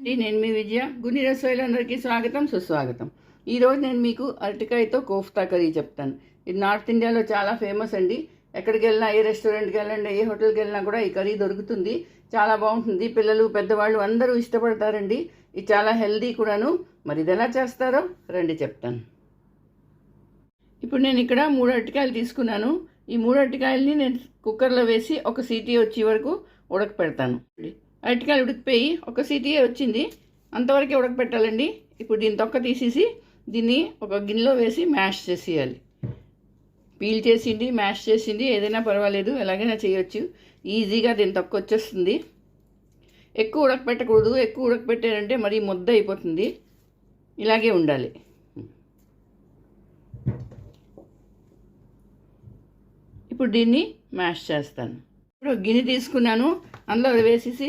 నేను మీ విజయ గుని రసోయిలందరికీ స్వాగతం సుస్వాగతం. ఈరోజు నేను మీకు అరటికాయతో కోఫ్తా కర్రీ చెప్తాను. ఇది నార్త్ ఇండియాలో చాలా ఫేమస్ అండి. ఎక్కడికి వెళ్ళినా, ఏ రెస్టారెంట్కి వెళ్ళండి, ఏ హోటల్కి వెళ్ళినా కూడా ఈ కర్రీ దొరుకుతుంది. చాలా బాగుంటుంది. పిల్లలు, పెద్దవాళ్ళు అందరూ ఇష్టపడతారండి. ఇది చాలా హెల్దీ కూడాను. మరి ఇది ఎలా చేస్తారో రండి చెప్తాను. ఇప్పుడు నేను ఇక్కడ 3 అరటికాయలు తీసుకున్నాను. ఈ 3 అరటికాయలని నేను కుక్కర్లో వేసి ఒక సీటీ వచ్చే వరకు ఉడకపెడతాను. అరటికాయలు ఉడికిపోయి ఒక సీటీయే వచ్చింది, అంతవరకే ఉడకపెట్టాలండి. ఇప్పుడు దీని తొక్క తీసేసి దీన్ని ఒక గిన్నెలో వేసి మ్యాష్ చేసేయాలి. పీల్ చేసింది, మ్యాష్ చేసింది ఏదైనా పర్వాలేదు, ఎలాగైనా చేయొచ్చు. ఈజీగా దీని తొక్క వచ్చేస్తుంది. ఎక్కువ ఉడకపెట్టకూడదు. ఎక్కువ ఉడకపెట్టారంటే మరీ ముద్ద అయిపోతుంది. ఇలాగే ఉండాలి. ఇప్పుడు దీన్ని మ్యాష్ చేస్తాను. ఇప్పుడు గిన్నె తీసుకున్నాను, అందులో అది వేసేసి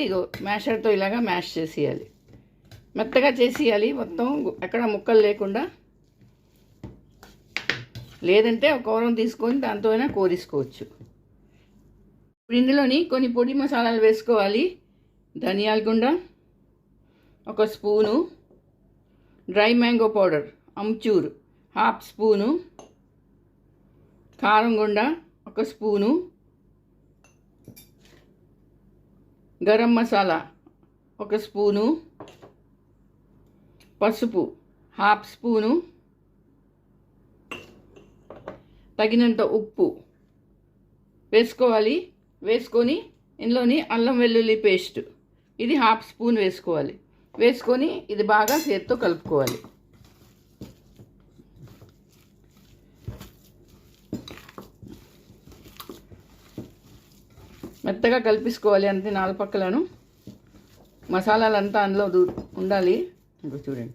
మ్యాషర్తో ఇలాగా మ్యాష్ చేసేయాలి. మెత్తగా చేసేయాలి, మొత్తం ఎక్కడ ముక్కలు లేకుండా. లేదంటే ఒక కూరం తీసుకొని దాంతో అయినా కోరేసుకోవచ్చు. ఇప్పుడు ఇందులోని కొన్ని పొడి మసాలాలు వేసుకోవాలి. ధనియాల గుండ 1 spoon, dry mango powder amchur 1/2 spoon, కారం గుండ 1 స్పూను, గరం మసాలా 1 స్పూను, పసుపు 1/2 స్పూను, తగినంత ఉప్పు వేసుకోవాలి. వేసుకొని ఇందులోని అల్లం వెల్లుల్లి పేస్ట్ ఇది 1/2 స్పూన్ వేసుకోవాలి. వేసుకొని ఇది బాగా చేత్తో కలుపుకోవాలి. మెత్తగా కలిపేసుకోవాలి. అంతే, 4 పక్కలను మసాలాలంతా అందులో ఉండాలి. ఇంకా చూడండి,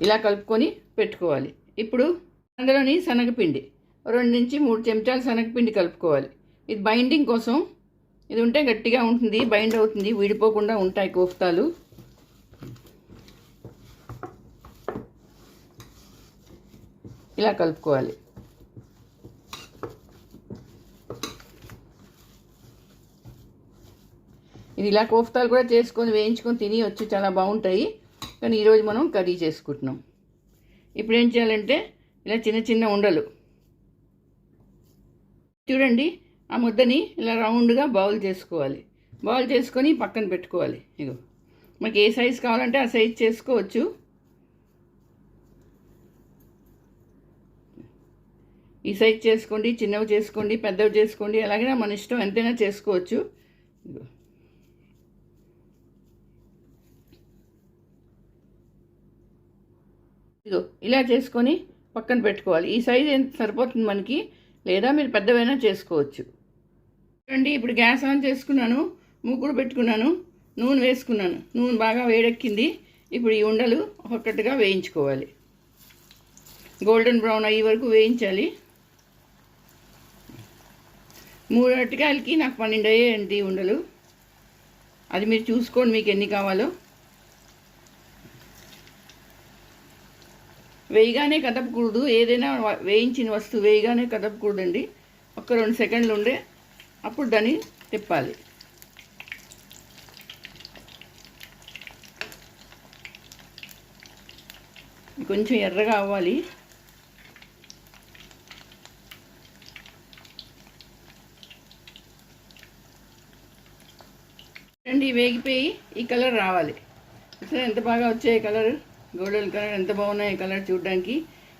ఇలా కలుపుకొని పెట్టుకోవాలి. ఇప్పుడు అందులోని శనగపిండి 2 నుంచి 3 చెంచాలు శనగపిండి కలుపుకోవాలి. ఇది బైండింగ్ కోసం. ఇది ఉంటే గట్టిగా ఉంటుంది, బైండ్ అవుతుంది, విడిపోకుండా ఉంటాయి కోఫ్తాలు. ఇలా కలుపుకోవాలి. ఇది ఇలా కోఫ్తాలు కూడా చేసుకొని వేయించుకొని తినవచ్చు, చాలా బాగుంటాయి. కానీ ఈరోజు మనం కర్రీ చేసుకుంటున్నాం. ఇప్పుడు ఏం చేయాలంటే ఇలా చిన్న చిన్న ఉండలు చూడండి, ఆ ముద్దని ఇలా రౌండ్గా బౌల్ చేసుకోవాలి. బౌల్ చేసుకొని పక్కన పెట్టుకోవాలి. ఇగో మనకి ఏ సైజు కావాలంటే ఆ సైజు చేసుకోవచ్చు. ఈ సైజ్ చేసుకోండి, చిన్నవి చేసుకోండి, పెద్దవి చేసుకోండి, అలాగే మన ఇష్టం, ఎంతైనా చేసుకోవచ్చు. ఇదిగో ఇలా చేసుకొని పక్కన పెట్టుకోవాలి. ఈ సైజ్ ఎంత సరిపోతుంది మనకి, లేదా మీరు పెద్దవైనా చేసుకోవచ్చు. చూడండి, ఇప్పుడు గ్యాస్ ఆన్ చేసుకున్నాను, మూకుడు పెట్టుకున్నాను, నూనె వేసుకున్నాను. నూనె బాగా వేడెక్కింది. ఇప్పుడు ఈ ఉండలు ఒక్కొక్కటిగా వేయించుకోవాలి. గోల్డెన్ బ్రౌన్ అయ్యే వరకు వేయించాలి. 3 అరటికాయలకి నాకు 12 అయ్యాయండి ఉండలు. అది మీరు చూసుకోండి మీకు ఎన్ని కావాలో. వేయగానే కదపకూడదు. ఏదైనా వేయించిన వస్తువు వేయగానే కదపకూడదండి. 1-2 సెకండ్లు ఉండే అప్పుడు దాన్ని తిప్పాలి. కొంచెం ఎర్రగా అవ్వాలి. అండి, వేగిపోయి ఈ కలర్ రావాలి. అసలు ఎంత బాగా వచ్చాయి కలర్, గోల్డెన్ కలర్, ఎంత బాగున్నాయి కలర్ చూడడానికి.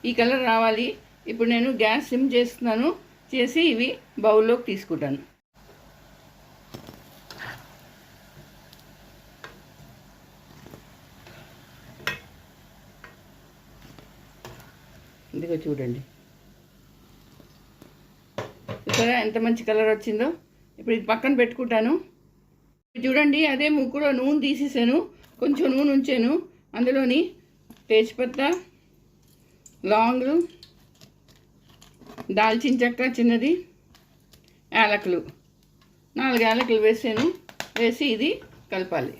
ఈ కలర్ రావాలి. ఇప్పుడు నేను గ్యాస్ సిమ్ చేస్తున్నాను, చేసి ఇవి బౌల్లోకి తీసుకుంటాను. ఇదిగో చూడండి, ఇక్కడ ఎంత మంచి కలర్ వచ్చిందో. ఇప్పుడు ఇది పక్కన పెట్టుకుంటాను. చూడండి, అదే ముక్కులో నూనె తీసేసాను, కొంచెం నూనె ఉంచాను. అందులోని తేజ్పత్తా, లాంగ్లు, దాల్చిన చెక్క చిన్నది, యాలకులు 4 యాలకులు వేసాను. వేసి ఇది కలపాలి.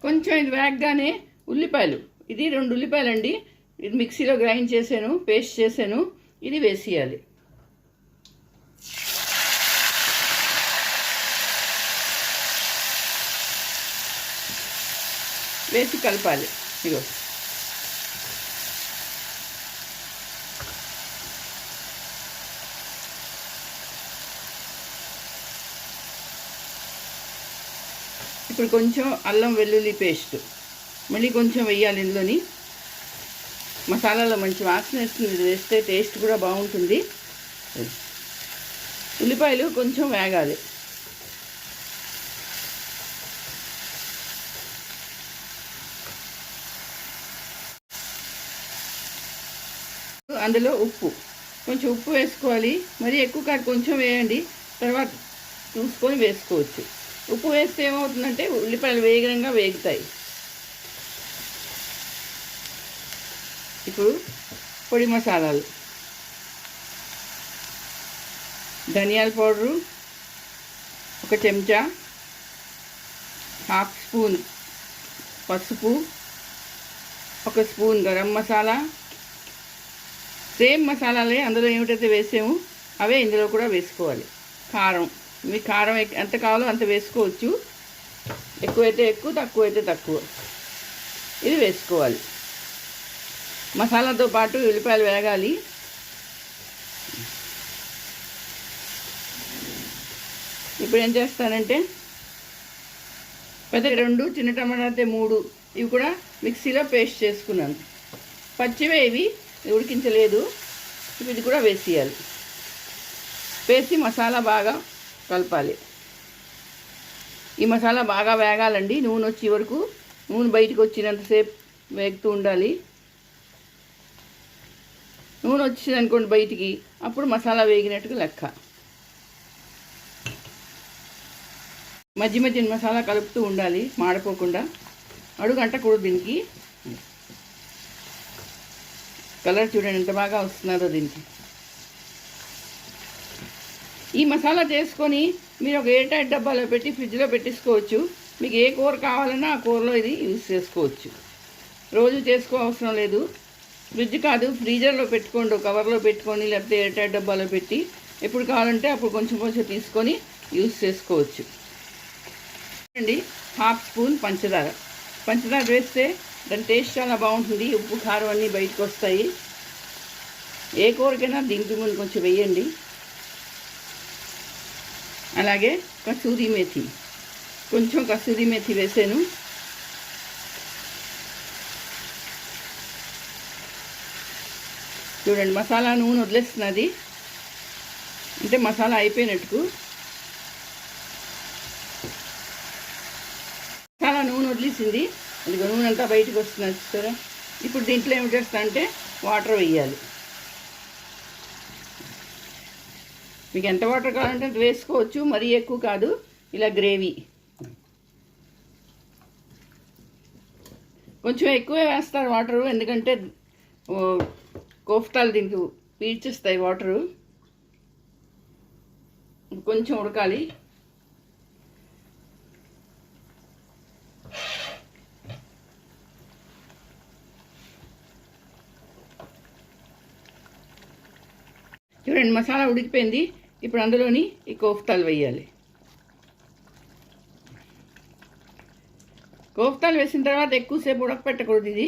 కొంచెం ఇది వేగగానే ఉల్లిపాయలు ఇది 2 ఉల్లిపాయలండి. ఇది మిక్సీలో గ్రైండ్ చేశాను, పేస్ట్ చేశాను. ఇది వేసేయాలి. వేసి కలపాలి. ఇగో ఇప్పుడు కొంచెం అల్లం వెల్లుల్లి పేస్ట్ మళ్ళీ కొంచెం వేయాలి. ఇందులోని మసాలాలో మంచి వాసన వేస్తుంది. ఇది వేస్తే టేస్ట్ కూడా బాగుంటుంది. ఉల్లిపాయలు కొంచెం వేగాలి. అందులో కొంచెం ఉప్పు వేసుకోవాలి. మరి ఎక్కువ కాదు, కొంచెం వేయండి, తర్వాత చూసుకొని వేసుకోవచ్చు. ఉప్పు వేస్తే ఏమవుతుందంటే ఉల్లిపాయలు వేగంగా వేగుతాయి. ఇప్పుడు పొడి మసాలాలు: ధనియాల పౌడరు 1 చెంచా, 1/2 స్పూన్ పసుపు, 1 స్పూన్ గరం మసాలా. సేమ్ మసాలాలే అందులో ఏమిటైతే వేసామో అవే ఇందులో కూడా వేసుకోవాలి. కారం, మీకు కారం ఎంత కావాలో అంత వేసుకోవచ్చు. ఎక్కువైతే ఎక్కువ, తక్కువైతే తక్కువ. ఇది వేసుకోవాలి. మసాలాతో పాటు ఉల్లిపాయలు వేగాలి. ఇప్పుడు ఏం చేస్తానంటే పెద్ద 2, చిన్న టమాటా అయితే 3, ఇవి కూడా మిక్సీలో పేస్ట్ చేసుకున్నాను. పచ్చివే ఇవి, ఉడికించలేదు. ఇప్పుడు ఇది కూడా వేసేయాలి. వేసి మసాలా బాగా కలపాలి. ఈ మసాలా బాగా వేగాలండి. నూనె వచ్చే వరకు, నూనె బయటకు వచ్చినంతసేపు వేగుతూ ఉండాలి. నూనె వచ్చింది అనుకోండి బయటికి, అప్పుడు మసాలా వేగినట్టుగా లెక్క. మధ్య మధ్య మసాలా కలుపుతూ ఉండాలి, మాడిపోకుండా. అడుగు అంటకూడదు దీనికి. కలర్ చూడండి ఎంత బాగా వస్తున్నదో దీనికి. ఈ మసాలా చేసుకొని మీరు ఒక ఎయిర్ టైట్ డబ్బాలో పెట్టి ఫ్రిడ్జ్లో పెట్టేసుకోవచ్చు. మీకు ఏ కూర కావాలన్నా ఆ కూరలో ఇది యూజ్ చేసుకోవచ్చు. రోజు చేసుకో అవసరం లేదు. ఫ్రిడ్జ్ కాదు, ఫ్రీజర్లో పెట్టుకోండి, కవర్లో పెట్టుకొని, లేకపోతే ఎయిర్ టైట్ డబ్బాలో పెట్టి ఎప్పుడు కావాలంటే అప్పుడు కొంచెం కొంచెం తీసుకొని యూజ్ చేసుకోవచ్చు. అండి 1/2 స్పూన్ పంచదార వేస్తే దాని టేస్ట్ చాలా బాగుంటుంది. ఉప్పు కారం అన్నీ బయటకు వస్తాయి. ఏ కూరకైనా దీనికి ముందు కొంచెం వేయండి. అలాగే కసూరి మేథి, కొంచెం కసూరి మేథి వేసాను. చూడండి మసాలా నూనె వదిలేస్తున్నది, అంటే మసాలా అయిపోయినట్టు. మసాలా నూనె వదిలేసింది, అది నూనె అంతా బయటకు వస్తున్నది చూస్తారా. ఇప్పుడు దీంట్లో ఏమి చేస్తా అంటే వాటర్ వేయాలి. మీకు ఎంత వాటర్ కావాలంటే అది వేసుకోవచ్చు, మరీ ఎక్కువ కాదు. ఇలా గ్రేవీ కొంచెం ఎక్కువే వేస్తారు వాటరు, ఎందుకంటే కోఫ్తాలు దీనికి పీల్చేస్తాయి వాటరు. కొంచెం ఉడకాలి. చూడండి మసాలా ఉడికిపోయింది. ఇప్పుడు అందులోని ఈ కోఫ్తాలు వేయాలి. కోఫ్తాలు వేసిన తర్వాత ఎక్కువసేపు ఉడకపెట్టకూడదు. ఇది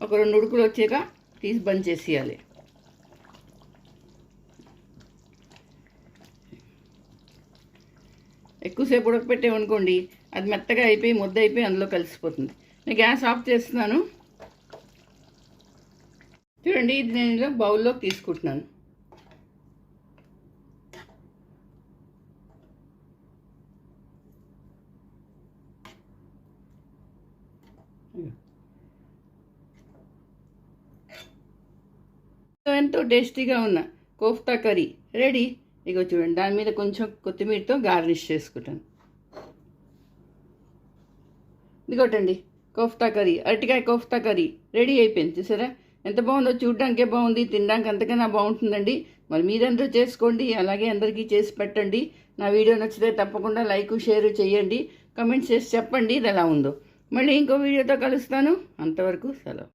ఒక 2 ఉడుకులు వచ్చాక తీసి బంద్ చేసేయాలి. ఎక్కువసేపు ఉడకపెట్టామనుకోండి అది మెత్తగా అయిపోయి ముద్ద అయిపోయి అందులో కలిసిపోతుంది. నేను గ్యాస్ ఆఫ్ చేస్తున్నాను. చూడండి ఇది నేను ఇలా బౌల్లోకి తీసుకుంటున్నాను. ఎంతో టేస్టీగా ఉన్న కోఫ్తా కర్రీ రెడీ. ఇగో చూడండి, దాని మీద కొంచెం కొత్తిమీరతో గార్నిష్ చేసుకుంటాను. ఇదిగోటండి కోఫ్తా కర్రీ, అరటికాయ కోఫ్తా కర్రీ రెడీ అయిపోయింది. చూసారా ఎంత బాగుందో, చూడడానికే బాగుంది, తినడానికి అంతకన్నా బాగుంటుందండి. మరి మీరందరూ చేసుకోండి, అలాగే అందరికీ చేసి పెట్టండి. నా వీడియో నచ్చితే తప్పకుండా లైక్ షేర్ చేయండి, కమెంట్స్ చేసి చెప్పండి ఇది ఎలా ఉందో. మళ్ళీ ఇంకో వీడియోతో కలుస్తాను. అంతవరకు సెలవు.